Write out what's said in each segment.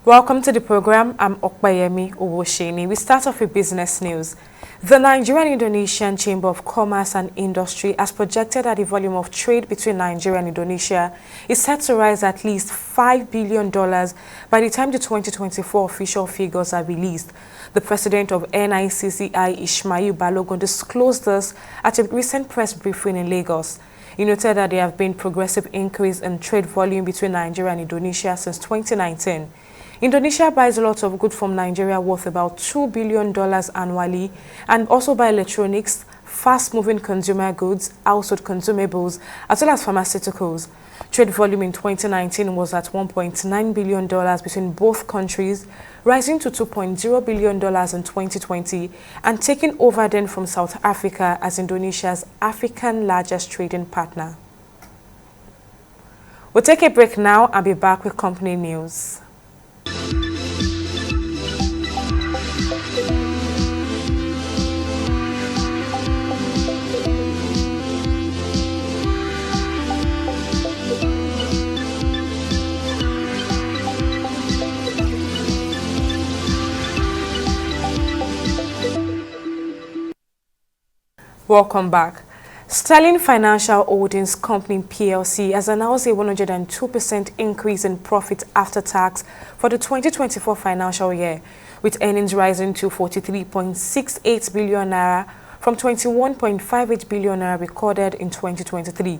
Welcome to the program. I'm Okbayemi Owosheni. We start off with business news. The Nigerian-Indonesian Chamber of Commerce and Industry has projected that the volume of trade between Nigeria and Indonesia is set to rise at least $5 billion by the time the 2024 official figures are released. The president of NICCI, Ismail Balogun, disclosed this at a recent press briefing in Lagos. He noted that there have been progressive increase in trade volume between Nigeria and Indonesia since 2019. Indonesia buys a lot of goods from Nigeria worth about $2 billion annually, and also buy electronics, fast-moving consumer goods, household consumables, as well as pharmaceuticals. Trade volume in 2019 was at $1.9 billion between both countries, rising to $2.0 billion in 2020 and taking over then from South Africa as Indonesia's African largest trading partner. We'll take a break now and be back with company news. Welcome back. Stlin Financial Holdings Company PLC has announced a 102% increase in profit after tax for the 2024 financial year, with earnings rising to 43.68 billion naira from 21.58 billion naira recorded in 2023.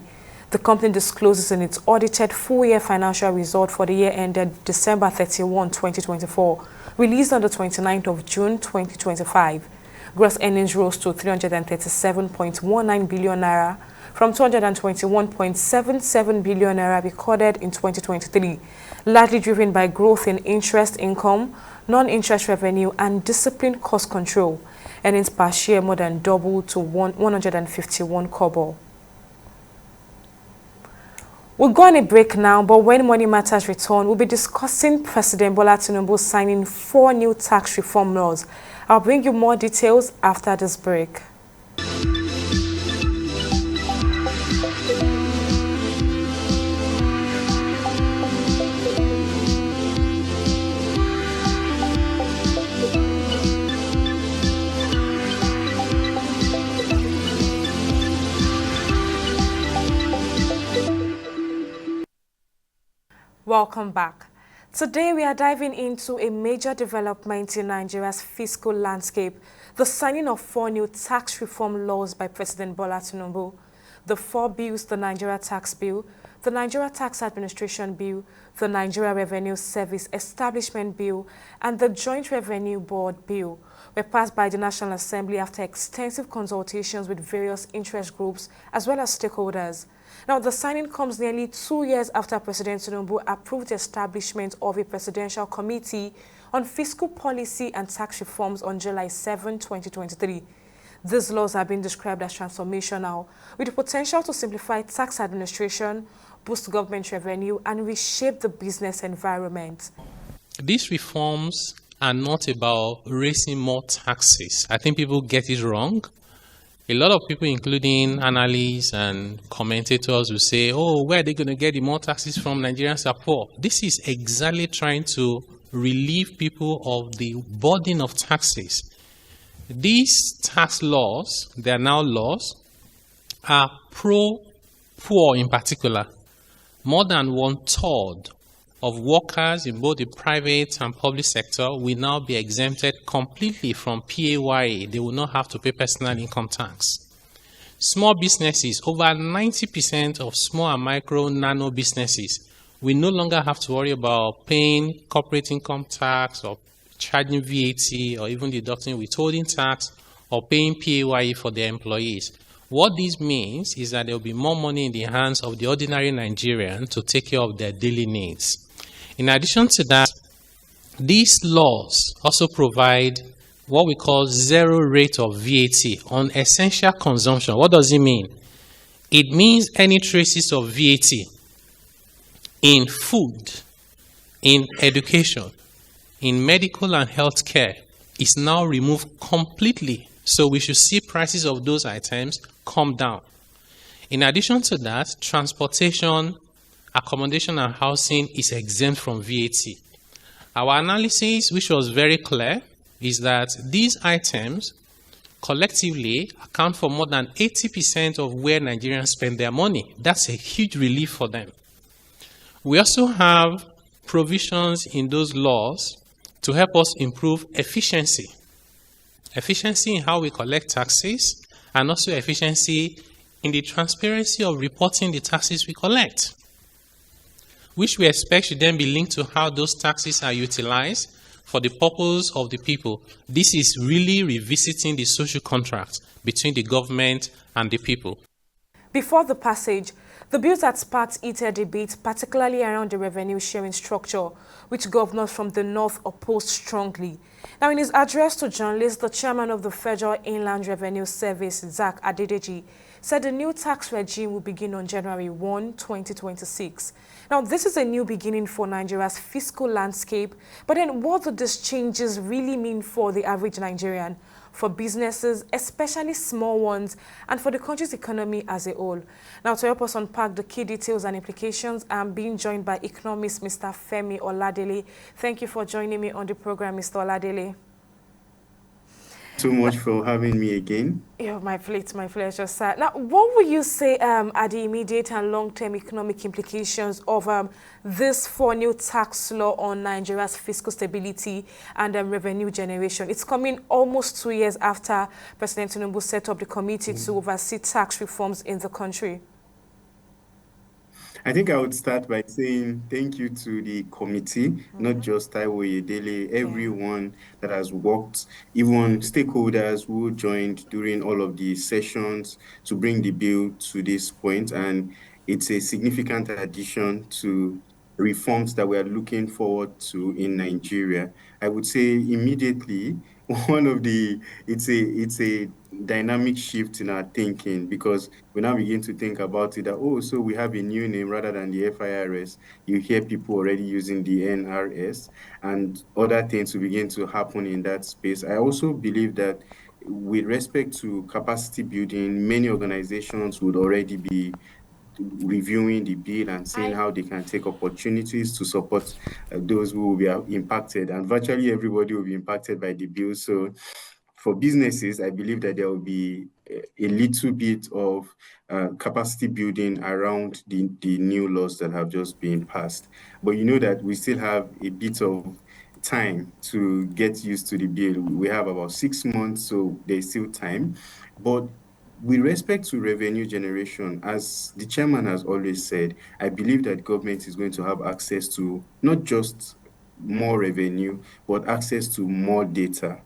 The company discloses in its audited full-year financial result for the year ended December 31, 2024, released on the 29th of June 2025. Gross earnings rose to 337.19 billion naira from 221.77 billion naira recorded in 2023, largely driven by growth in interest income, non-interest revenue, and disciplined cost control. Earnings per share more than doubled to 151 kobo. We'll go on a break now, but when Money Matters return, we'll be discussing President Bola Tinubu signing 4 new tax reform laws. I'll bring you more details after this break. Welcome back. Today we are diving into a major development in Nigeria's fiscal landscape, the signing of 4 new tax reform laws by President Bola Tinubu. The 4 bills, the Nigeria Tax Bill, the Nigeria Tax Administration Bill, the Nigeria Revenue Service Establishment Bill, and the Joint Revenue Board Bill, were passed by the National Assembly after extensive consultations with various interest groups as well as stakeholders. Now, the signing comes nearly 2 years after President Tinubu approved the establishment of a presidential committee on fiscal policy and tax reforms on July 7, 2023. These laws have been described as transformational, with the potential to simplify tax administration, boost government revenue, and reshape the business environment. These reforms are not about raising more taxes. I think people get it wrong. A lot of people, including analysts and commentators, will say, oh, where are they going to get the more taxes from? Nigerians are poor. This is exactly trying to relieve people of the burden of taxes. These tax laws, they are now laws, are pro-poor in particular. More than 1/3 of workers in both the private and public sector will now be exempted completely from PAYE. They will not have to pay personal income tax. Small businesses, over 90% of small and micro nano businesses will no longer have to worry about paying corporate income tax or charging VAT or even deducting withholding tax or paying PAYE for their employees. What this means is that there will be more money in the hands of the ordinary Nigerian to take care of their daily needs. In addition to that, these laws also provide what we call zero rate of VAT on essential consumption. What does it mean? It means any traces of VAT in food, in education, in medical and health care is now removed completely. So we should see prices of those items come down. In addition to that, transportation, accommodation and housing is exempt from VAT. Our analysis, which was very clear, is that these items collectively account for more than 80% of where Nigerians spend their money. That's a huge relief for them. We also have provisions in those laws to help us improve efficiency. Efficiency in how we collect taxes, and also efficiency in the transparency of reporting the taxes we collect, which we expect should then be linked to how those taxes are utilized for the purpose of the people. This is really revisiting the social contract between the government and the people. Before the passage, the bills had sparked heated debate, particularly around the revenue sharing structure, which governors from the north opposed strongly. Now, in his address to journalists, the chairman of the Federal Inland Revenue Service, Zach Adedeji, said the new tax regime will begin on January 1, 2026. Now, this is a new beginning for Nigeria's fiscal landscape, but then what do these changes really mean for the average Nigerian, for businesses, especially small ones, and for the country's economy as a whole? Now, to help us unpack the key details and implications, I'm being joined by economist Mr. Femi Oladele. Thank you for joining me on the program, Mr. Oladele. So much for having me again. Yeah, my pleasure, sir. Now, what would you say are the immediate and long-term economic implications of this 4 new tax law on Nigeria's fiscal stability and revenue generation? It's coming almost 2 years after President Tinubu set up the committee to oversee tax reforms in the country. I think I would start by saying thank you to the committee, not just Taiwo Yedele, everyone that has worked, even stakeholders who joined during all of the sessions to bring the bill to this point. And it's a significant addition to reforms that we are looking forward to in Nigeria. I would say immediately, it's a dynamic shift in our thinking, because we now begin to think about it that, oh, so we have a new name rather than the FIRS. You hear people already using the NRS, and other things will begin to happen in that space. I also believe that with respect to capacity building, many organizations would already be reviewing the bill and seeing how they can take opportunities to support those who will be impacted. And virtually everybody will be impacted by the bill. So for businesses, I believe that there will be a little bit of capacity building around the new laws that have just been passed. But you know that we still have a bit of time to get used to the bill. We have about 6 months, so there's still time. But with respect to revenue generation, as the chairman has always said, I believe that government is going to have access to not just more revenue, but access to more data.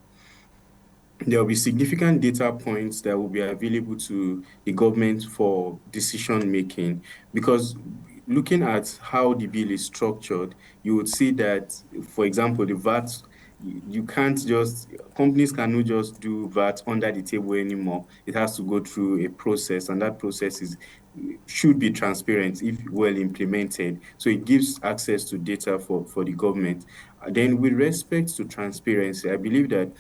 There will be significant data points that will be available to the government for decision making, because looking at how the bill is structured, you would see that, for example, the VAT, you can't just, companies cannot just do VAT under the table anymore. It has to go through a process, and that process should be transparent if well implemented. So it gives access to data for the government. Then with respect to transparency, I believe that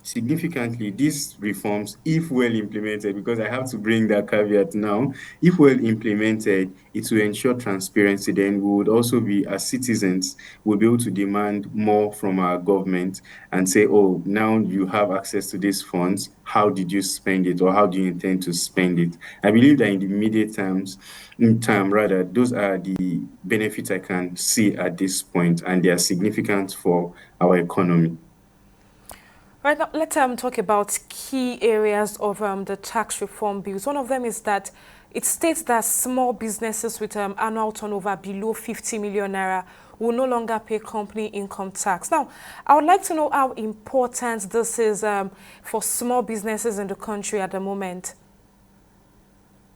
significantly, these reforms, if well implemented, because I have to bring that caveat now, if well implemented, it will ensure transparency. Then we would also be, as citizens, will be able to demand more from our government and say, oh, now you have access to these funds. How did you spend it, or how do you intend to spend it? I believe that in the immediate term, rather, those are the benefits I can see at this point, and they are significant for our economy. Right now, let's talk about key areas of the tax reform bills. One of them is that it states that small businesses with annual turnover below 50 million naira will no longer pay company income tax. Now, I would like to know how important this is for small businesses in the country at the moment.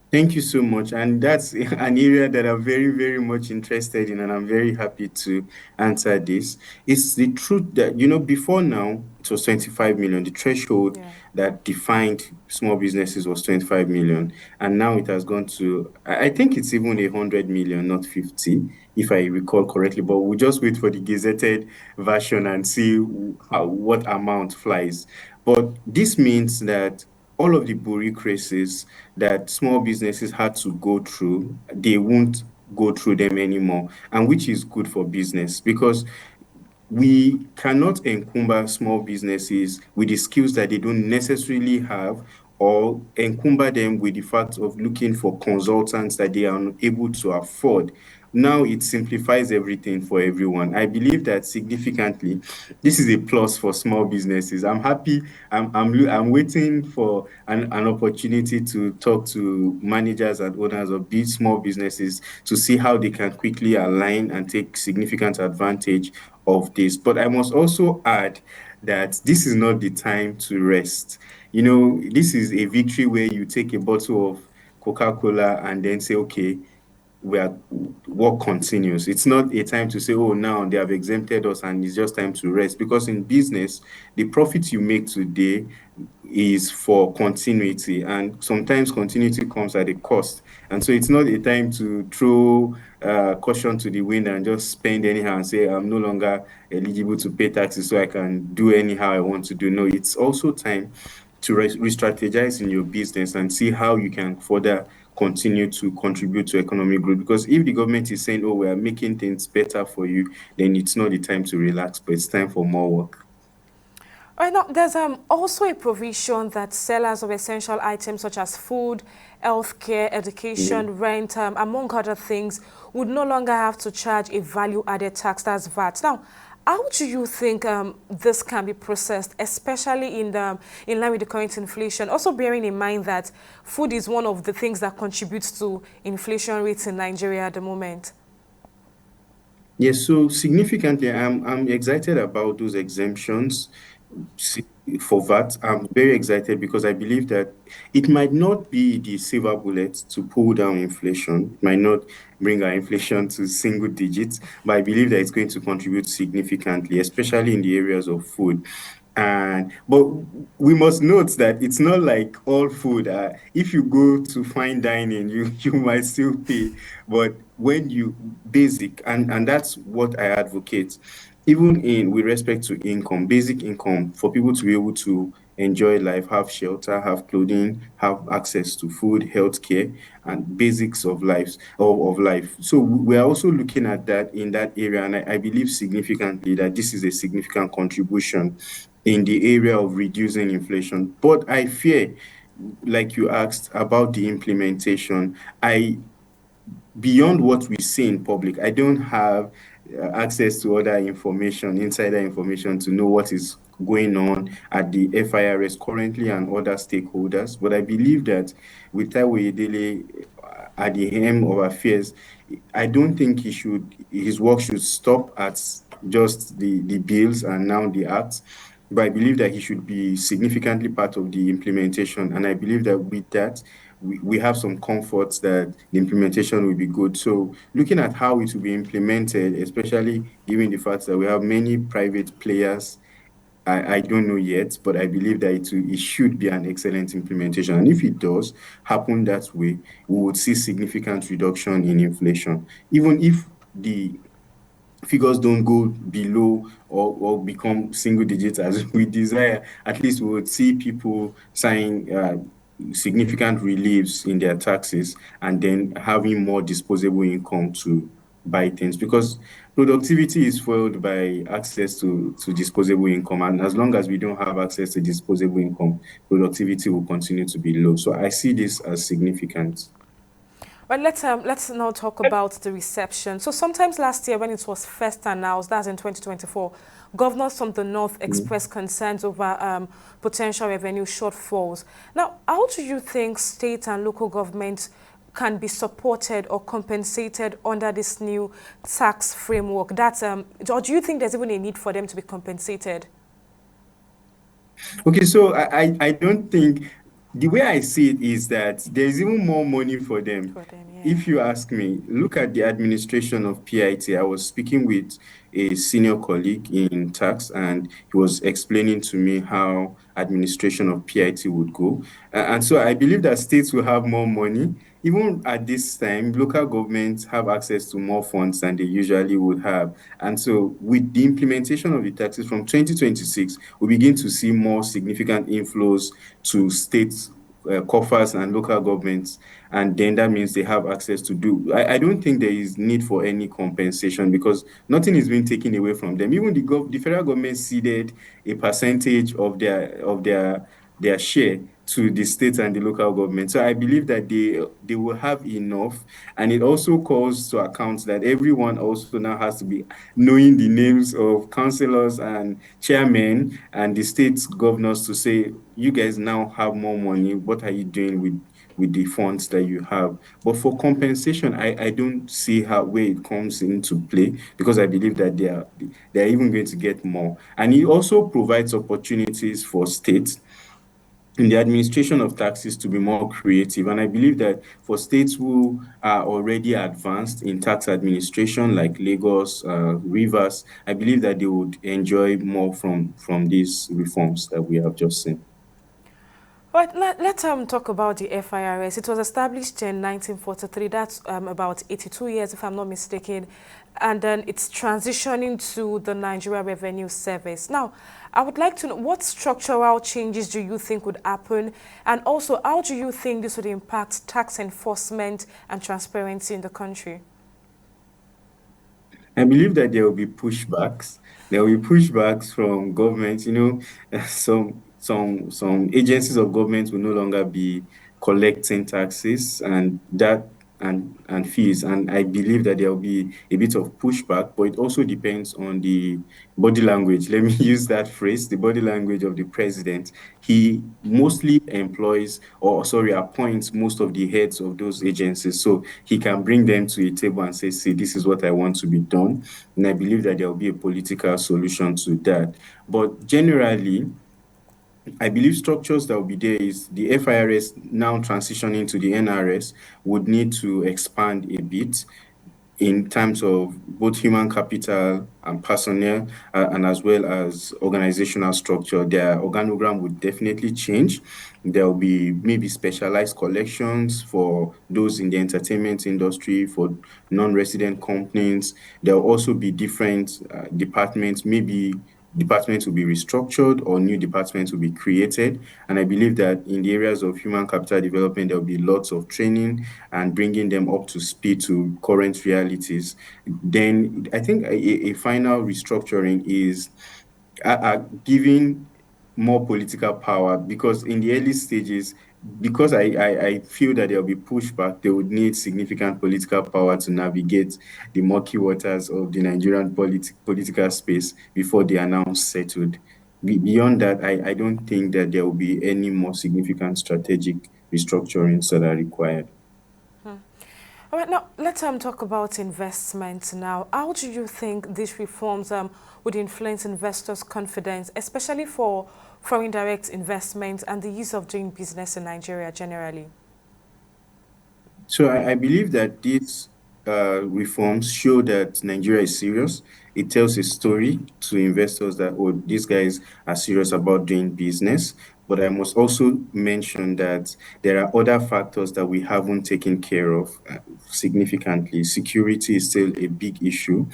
Thank you so much. And that's an area that I'm very, very much interested in, and I'm very happy to answer this. It's the truth that, before now, it was 25 million. The threshold that defined small businesses was 25 million. And now it has gone to, I think it's even 100 million, not 50, if I recall correctly. But we'll just wait for the gazetted version and see what amount flies. But this means that all of the bureaucracies that small businesses had to go through, they won't go through them anymore, and which is good for business, because we cannot encumber small businesses with the skills that they don't necessarily have, or encumber them with the fact of looking for consultants that they are unable to afford. Now it simplifies everything for everyone. I believe that significantly, this is a plus for small businesses. I'm happy. I'm waiting for an opportunity to talk to managers and owners of these small businesses to see how they can quickly align and take significant advantage of this. But I must also add that this is not the time to rest. You know, this is a victory where you take a bottle of Coca-Cola and then say, okay, we are work continues. It's not a time to say, oh, now they have exempted us and it's just time to rest. Because in business, the profit you make today is for continuity, and sometimes continuity comes at a cost. And so it's not a time to throw caution to the wind and just spend anyhow and say, I'm no longer eligible to pay taxes, so I can do anyhow I want to do. No, it's also time to re-strategize in your business and see how you can further continue to contribute to economic growth. Because if the government is saying, oh, we are making things better for you, then it's not the time to relax, but it's time for more work. Right now, there's also a provision that sellers of essential items such as food, healthcare, Yeah. education, rent, among other things, would no longer have to charge a value-added tax, that's VAT. Now, how do you think this can be processed, especially in line with the current inflation? Also bearing in mind that food is one of the things that contributes to inflation rates in Nigeria at the moment. Yes, so significantly, I'm excited about those exemptions si- for VAT. I'm very excited because I believe that it might not be the silver bullet to pull down inflation, it might not bring our inflation to single digits, but I believe that it's going to contribute significantly, especially in the areas of food. And but we must note that it's not like all food. If you go to fine dining, you might still pay. But when you basic, and that's what I advocate, even in with respect to income, basic income for people to be able to enjoy life, have shelter, have clothing, have access to food, healthcare, and basics of life. So we are also looking at that in that area, and I believe significantly that this is a significant contribution in the area of reducing inflation. But I fear, like you asked about the implementation, I beyond what we see in public, I don't have access to other information, insider information, to know what is going on at the FIRS currently and other stakeholders. But I believe that with Taiwo Edele at the helm of affairs, I don't think his work should stop at just the bills and now the acts. But I believe that he should be significantly part of the implementation. And I believe that with that, we have some comforts that the implementation will be good. So looking at how it will be implemented, especially given the fact that we have many private players, I don't know yet, but I believe that it should be an excellent implementation. And if it does happen that way, we would see significant reduction in inflation. Even if the figures don't go below or become single digits as we desire, at least we would see people sign significant reliefs in their taxes and then having more disposable income to buy things, because productivity is fueled by access to disposable income. And as long as we don't have access to disposable income, productivity will continue to be low. So I see this as significant. But let's now talk about the reception. So sometimes last year when it was first announced, that's in 2024, governors from the north expressed concerns over potential revenue shortfalls. Now, how do you think state and local governments can be supported or compensated under this new tax framework? Or do you think there's even a need for them to be compensated? Okay, so I don't think, the way I see it is that there's even more money for them. For them, yeah. If you ask me, look at the administration of PIT. I was speaking with a senior colleague in tax, and he was explaining to me how administration of PIT would go. And so I believe that states will have more money. Even at this time, local governments have access to more funds than they usually would have. And so with the implementation of the taxes from 2026, we begin to see more significant inflows to states coffers and local governments, and then that means they have access to do. I don't think there is need for any compensation because nothing is being taken away from them. Even the federal government ceded a percentage of their share to the state and the local government. So I believe that they will have enough, and it also calls to account that everyone also now has to be knowing the names of councillors and chairmen and the state governors to say, you guys now have more money. What are you doing with the funds that you have? But for compensation, I don't see how where it comes into play because I believe that they are even going to get more. And it also provides opportunities for states in the administration of taxes to be more creative. And I believe that for states who are already advanced in tax administration, like Lagos, Rivers, I believe that they would enjoy more from these reforms that we have just seen. Right, let's talk about the FIRS. It was established in 1943. That's about 82 years, if I'm not mistaken. And then it's transitioning to the Nigeria Revenue Service. Now, I would like to know what structural changes do you think would happen? And also, how do you think this would impact tax enforcement and transparency in the country? I believe that there will be pushbacks. There will be pushbacks from government. Some agencies of government will no longer be collecting taxes and fees. And I believe that there will be a bit of pushback, but it also depends on the body language. Let me use that phrase, the body language of the president. He mostly employs, or sorry, appoints most of the heads of those agencies. So he can bring them to a table and say, see, this is what I want to be done. And I believe that there will be a political solution to that. But generally, I believe structures that will be there is the FIRS now transitioning to the NRS would need to expand a bit in terms of both human capital and personnel, and as well as organizational structure. Their organogram would definitely change. There will be maybe specialized collections for those in the entertainment industry, for non-resident companies. There will also be different departments, maybe departments will be restructured or new departments will be created. And I believe that in the areas of human capital development, there will be lots of training and bringing them up to speed to current realities. Then I think a final restructuring is giving more political power because in the early stages, because I feel that there'll be pushback, they would need significant political power to navigate the murky waters of the Nigerian political space before they are now settled. Beyond that, I don't think that there will be any more significant strategic restructurings that are required. All right, now let's talk about investment now. How do you think these reforms would influence investors' confidence, especially for foreign direct investment and the ease of doing business in Nigeria generally? So I believe that these reforms show that Nigeria is serious. It tells a story to investors that, oh, these guys are serious about doing business. But I must also mention that there are other factors that we haven't taken care of significantly. Security is still a big issue.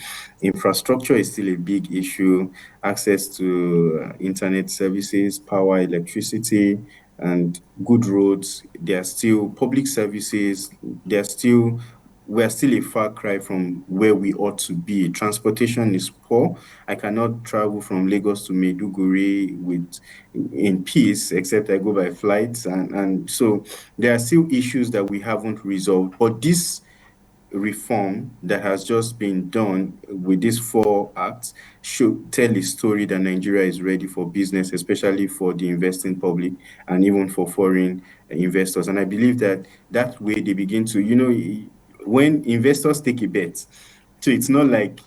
Infrastructure is still a big issue. Access to internet services, power, electricity, and good roads. There are still public services. We're still a far cry from where we ought to be. Transportation is poor. I cannot travel from Lagos to Maiduguri in peace, except I go by flights. And so there are still issues that we haven't resolved. But this reform that has just been done with these four acts should tell a story that Nigeria is ready for business, especially for the investing public and even for foreign investors. And I believe that that way they begin to, when investors take a bet, so it's not like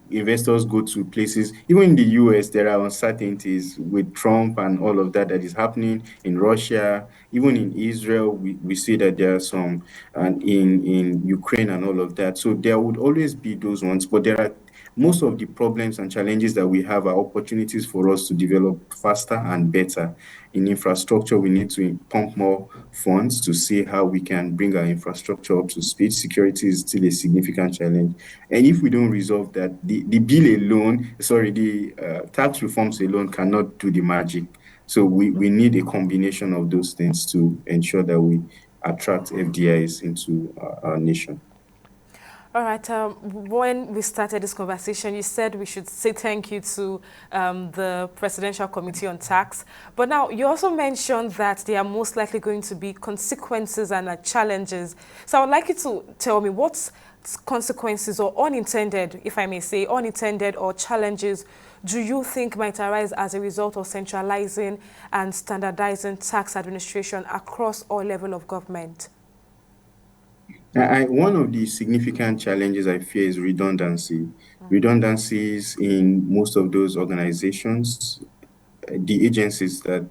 investors go to places, even in the US, there are uncertainties with Trump and all of that that is happening in Russia, even in Israel. We see that there are some, and in Ukraine and all of that. So there would always be those ones, but there are most of the problems and challenges that we have are opportunities for us to develop faster and better. In infrastructure, we need to pump more funds to see how we can bring our infrastructure up to speed. Security is still a significant challenge. And if we don't resolve that, the bill alone, sorry, the tax reforms alone cannot do the magic. So we need a combination of those things to ensure that we attract FDIs into our nation. All right. When we started this conversation, you said we should say thank you to the Presidential Committee on Tax. But now you also mentioned that there are most likely going to be consequences and challenges. So I would like you to tell me what consequences or unintended, if I may say, unintended or challenges do you think might arise as a result of centralizing and standardizing tax administration across all levels of government? One of the significant challenges I fear is redundancy. Redundancies in most of those organizations, the agencies that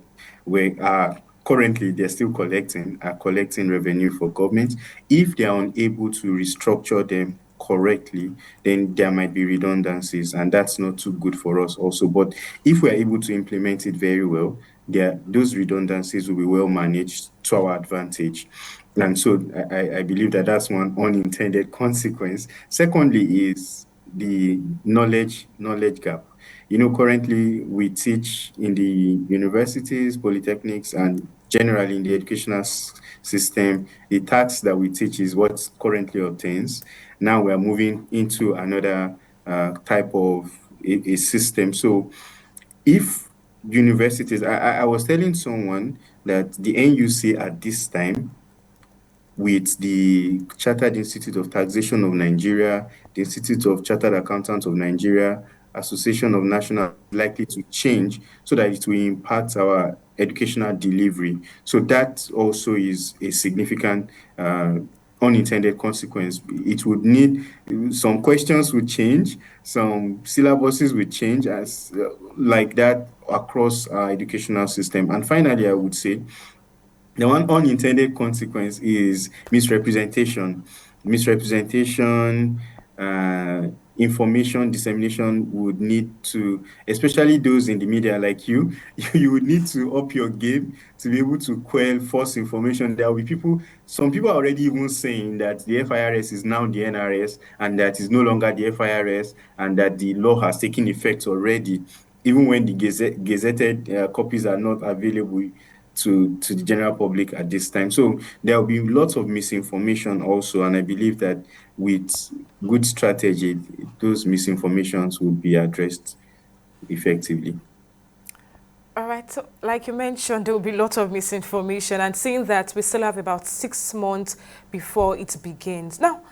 we are currently they're still collecting are collecting revenue for government. If they are unable to restructure them correctly, then there might be redundancies, and that's not too good for us also. But if we are able to implement it very well, those redundancies will be well managed to our advantage. And so I believe that that's one unintended consequence. Secondly, is the knowledge gap. Currently we teach in the universities, polytechnics, and generally in the educational system. The tax that we teach is what currently obtains. Now we are moving into another type of a system. So if universities, I was telling someone that the NUC at this time with the Chartered Institute of Taxation of Nigeria, the Institute of Chartered Accountants of Nigeria, Association of National likely to change so that it will impact our educational delivery. So that also is a significant unintended consequence. It would need some questions would change, some syllabuses would change as like that across our educational system. And finally, I would say the one unintended consequence is misrepresentation. Misrepresentation, information dissemination would need to, especially those in the media like you, you would need to up your game to be able to quell false information. There will be people, some people are already even saying that the FIRS is now the NRS and that is no longer the FIRS and that the law has taken effect already, even when the gazetted copies are not available to the general public at this time. So there will be lots of misinformation also, and I believe that with good strategy, those misinformations will be addressed effectively. All right, so like you mentioned, there will be a lot of misinformation, and seeing that we still have about 6 months before it begins. Now,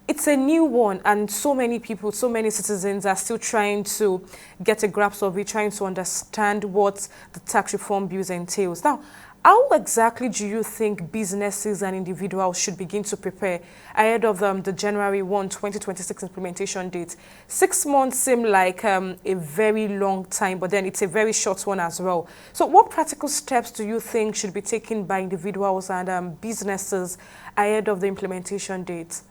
it's a new one, and so many people, so many citizens are still trying to get a grasp of it, trying to understand what the tax reform bills entails. Now, how exactly do you think businesses and individuals should begin to prepare ahead of the January 1, 2026 implementation date? 6 months seem like a very long time, but then it's a very short one as well. So what practical steps do you think should be taken by individuals and businesses ahead of the implementation date?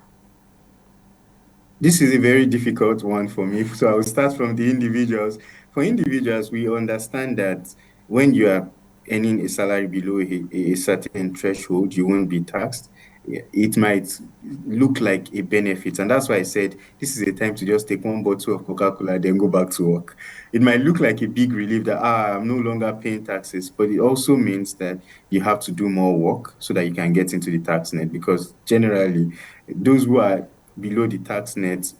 This is a very difficult one for me. So I will start from the individuals. For individuals, we understand that when you are earning a salary below a certain threshold, you won't be taxed. It might look like a benefit. And that's why I said this is a time to just take one bottle of Coca-Cola, then go back to work. It might look like a big relief that, I'm no longer paying taxes, but it also means that you have to do more work so that you can get into the tax net, because generally, those who are below the tax net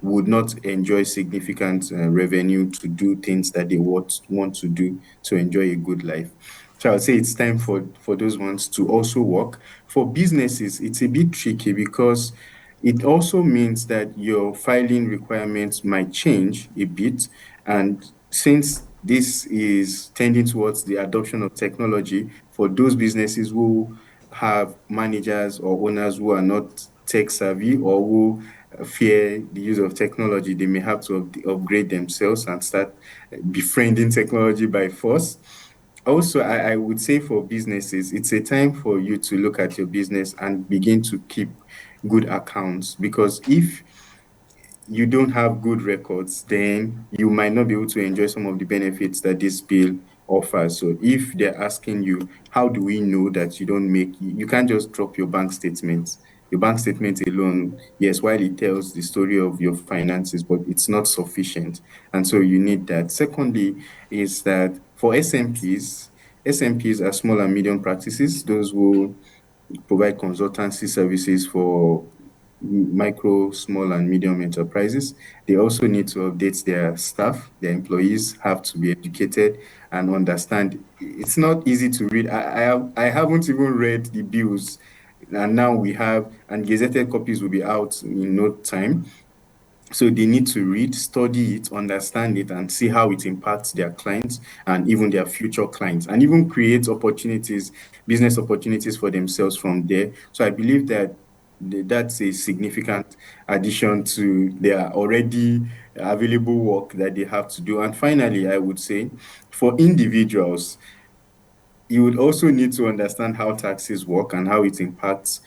would not enjoy significant revenue to do things that they want to do to enjoy a good life. So I would say it's time for those ones to also work. For businesses, it's a bit tricky because it also means that your filing requirements might change a bit. And since this is tending towards the adoption of technology, for those businesses who have managers or owners who are not tech savvy or who fear the use of technology, they may have to upgrade themselves and start befriending technology by force. Also, I would say for businesses, it's a time for you to look at your business and begin to keep good accounts, because if you don't have good records, then you might not be able to enjoy some of the benefits that this bill offers. So if they're asking you, how do we know that you don't make, you can't just drop your bank statements. Your bank statement alone, yes, while it tells the story of your finances, but it's not sufficient. And so you need that. Secondly, is that for SMPs, SMPs are small and medium practices, those who provide consultancy services for micro, small, and medium enterprises. They also need to update their staff. Their employees have to be educated and understand. It's not easy to read. I haven't even read the bills, and now we have, and gazetted copies will be out in no time. So they need to read, study it, understand it, and see how it impacts their clients and even their future clients, and even create opportunities, business opportunities for themselves from there. So I believe that that's a significant addition to their already available work that they have to do. And finally, I would say for individuals, you would also need to understand how taxes work and how it impacts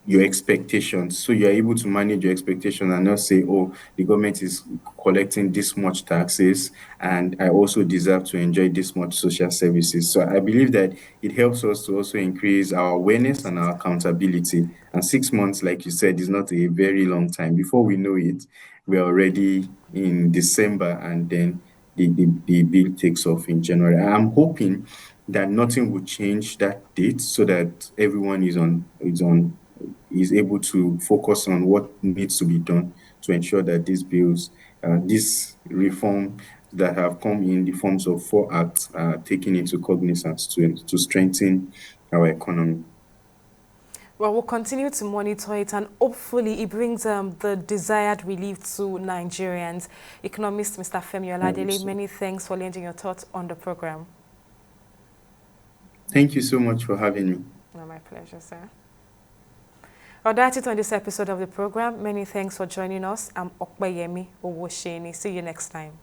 your expectations. So you're able to manage your expectations and not say, oh, the government is collecting this much taxes and I also deserve to enjoy this much social services. So I believe that it helps us to also increase our awareness and our accountability. And 6 months, like you said, is not a very long time. Before we know it, we're already in December and then the bill takes off in January. I'm hoping that nothing will change that date so that everyone is able to focus on what needs to be done to ensure that these bills, this reform that have come in the forms of 4 acts are taken into cognizance to strengthen our economy. Well, we'll continue to monitor it and hopefully it brings the desired relief to Nigerians. Economist Mr. Femi Oladele, many thanks for lending your thoughts on the program. Thank you so much for having me. Oh, my pleasure, sir. Well, that's it on this episode of the program. Many thanks for joining us. I'm Okpeyemi Owosheni. See you next time.